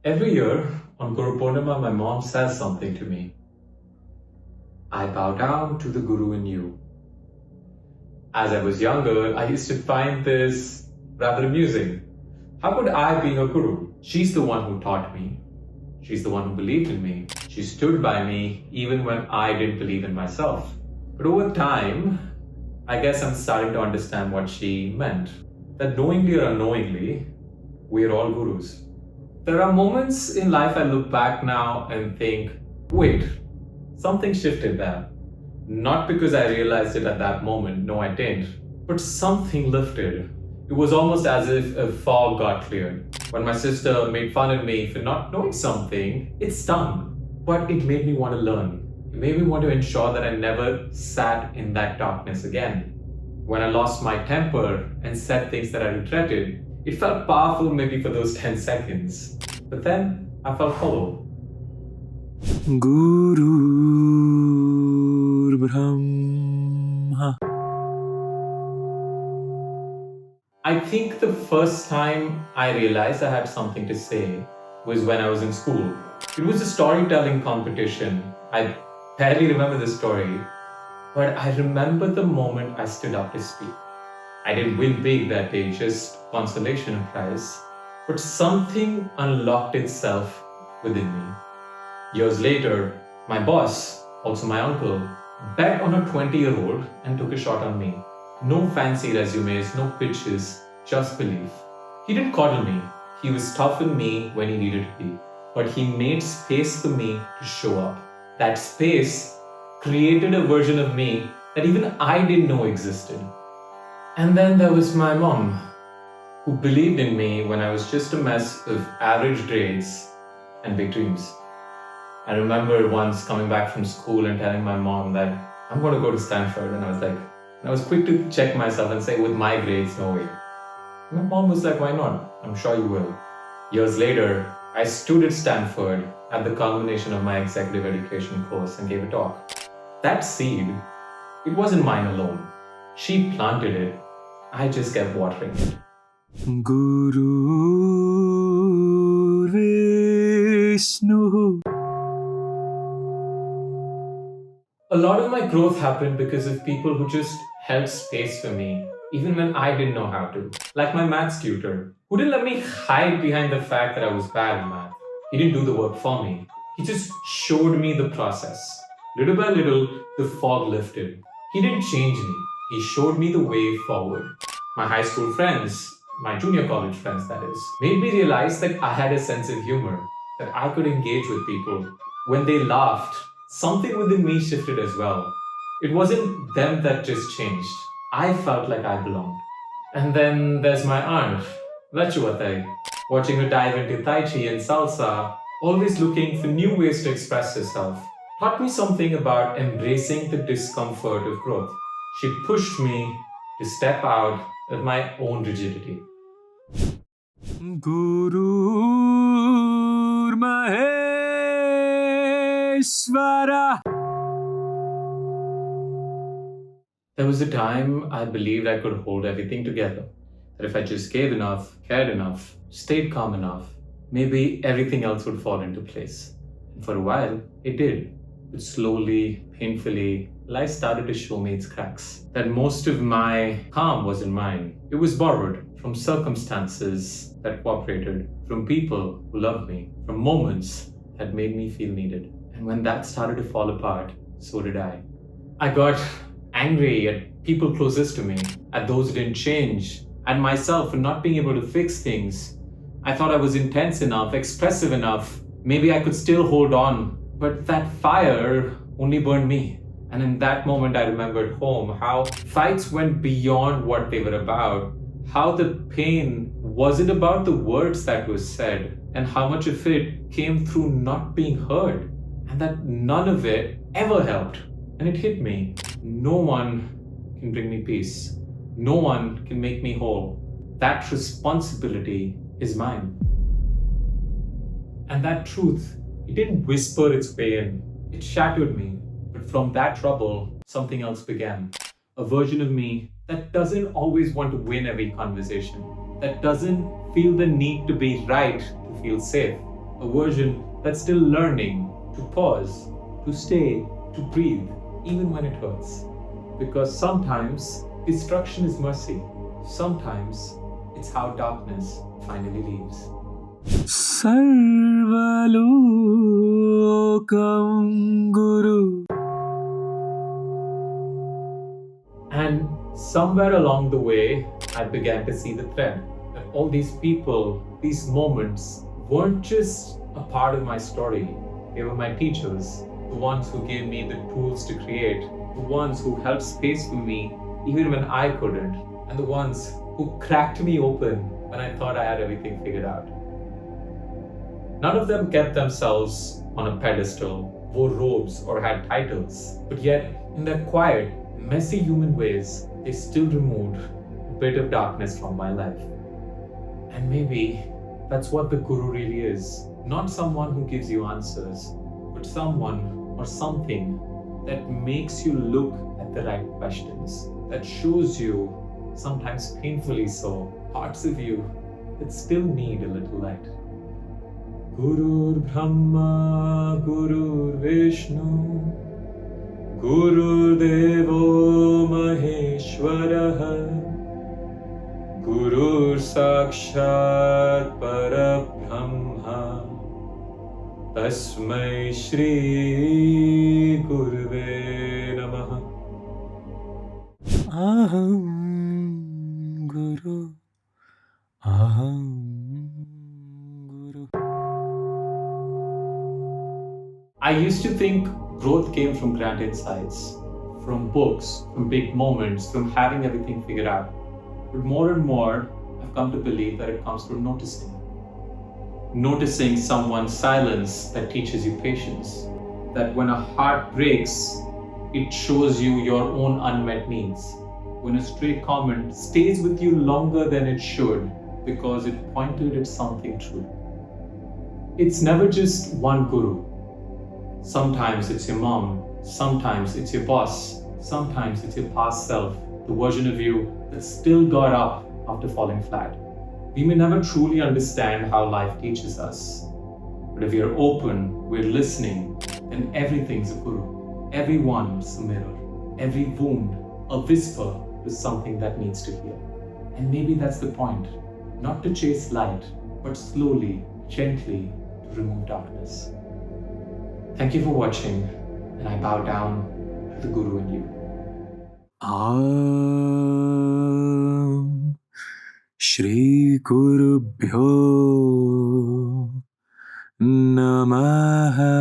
Every year on Guru Purnima, my mom says something to me. I bow down to the Guru in you. As I was younger, I used to find this rather amusing. How could I be a guru? She's the one who taught me. She's the one who believed in me. She stood by me even when I didn't believe in myself. But over time, I guess I'm starting to understand what she meant. That knowingly or unknowingly, we are all gurus. There are moments in life I look back now and think, wait, something shifted there. Not because I realized it at that moment, no I didn't, but something lifted. It was almost as if a fog got cleared. When my sister made fun of me for not knowing something, it stung, but it made me want to learn. It made me want to ensure that I never sat in that darkness again. When I lost my temper and said things that I regretted, it felt powerful maybe for those 10 seconds. But then I felt hollow. Guru Brahma. I think the first time I realized I had something to say was when I was in school. It was a storytelling competition. I barely remember the story, but I remember the moment I stood up to speak. I didn't win big that day, just consolation prize, but something unlocked itself within me. Years later, my boss, also my uncle, bet on a 20-year-old and took a shot on me. No fancy resumes, no pitches, just belief. He didn't coddle me. He was tough on me when he needed to be, but he made space for me to show up. That space created a version of me that even I didn't know existed. And then there was my mom, who believed in me when I was just a mess of average grades and big dreams. I remember once coming back from school and telling my mom that I'm going to go to Stanford, and I was quick to check myself and say, with my grades, no way. My mom was like, why not? I'm sure you will. Years later, I stood at Stanford at the culmination of my executive education course and gave a talk. That seed, it wasn't mine alone. She planted it. I just kept watering it. Guru Vishnu. A lot of my growth happened because of people who just held space for me, even when I didn't know how to. Like my maths tutor, who didn't let me hide behind the fact that I was bad in math. He didn't do the work for me. He just showed me the process. Little by little, the fog lifted. He didn't change me. He showed me the way forward. My high school friends, my junior college friends that is, made me realize that I had a sense of humor, that I could engage with people. When they laughed, something within me shifted as well. It wasn't them that just changed. I felt like I belonged. And then there's my aunt, Vachuatai, watching her dive into Tai Chi and Salsa, always looking for new ways to express herself, taught me something about embracing the discomfort of growth. She pushed me to step out of my own rigidity. Guru Maheshwara. There was a time I believed I could hold everything together. That if I just gave enough, cared enough, stayed calm enough, maybe everything else would fall into place. And for a while, it did. But slowly, painfully, life started to show me its cracks. That most of my calm wasn't mine. It was borrowed from circumstances that cooperated, from people who loved me, from moments that made me feel needed. And when that started to fall apart, so did I. I got angry at people closest to me, at those who didn't change, at myself for not being able to fix things. I thought I was intense enough, expressive enough. Maybe I could still hold on. But that fire only burned me. And in that moment, I remembered home, how fights went beyond what they were about, how the pain wasn't about the words that were said, and how much of it came through not being heard, and that none of it ever helped. And it hit me. No one can bring me peace. No one can make me whole. That responsibility is mine. And that truth, it didn't whisper its way in. It shattered me. But from that trouble, something else began. A version of me that doesn't always want to win every conversation, that doesn't feel the need to be right to feel safe, a version that's still learning to pause, to stay, to breathe, even when it hurts. Because sometimes destruction is mercy, sometimes it's how darkness finally leaves. Sarvalokam Guru. And somewhere along the way, I began to see the thread that all these people, these moments, weren't just a part of my story. They were my teachers, the ones who gave me the tools to create, the ones who held space for me even when I couldn't, and the ones who cracked me open when I thought I had everything figured out. None of them kept themselves on a pedestal, wore robes, or had titles, but yet, in their quiet, messy human ways, they still removed a bit of darkness from my life. And maybe that's what the Guru really is. Not someone who gives you answers, but someone or something that makes you look at the right questions, that shows you, sometimes painfully so, parts of you that still need a little light. Guru Brahma, Guru Vishnu, Guru Devo Maheshwara, Guru Sakshat Parabrahma, Tasmai Shri Gurubhyo Namaha. Aham Guru. Aham Guru. I used to think growth came from grand insights, from books, from big moments, from having everything figured out. But more and more, I've come to believe that it comes from noticing. Noticing someone's silence that teaches you patience. That when a heart breaks, it shows you your own unmet needs. When a stray comment stays with you longer than it should because it pointed at something true. It's never just one guru. Sometimes it's your mom, sometimes it's your boss, sometimes it's your past self, the version of you that still got up after falling flat. We may never truly understand how life teaches us, but if we're open, we're listening, then everything's a guru. Everyone's a mirror, every wound, a whisper is something that needs to heal. And maybe that's the point, not to chase light, but slowly, gently to remove darkness. Thank you for watching, and I bow down to the Guru in you. Shri Gurubhyo Namaha.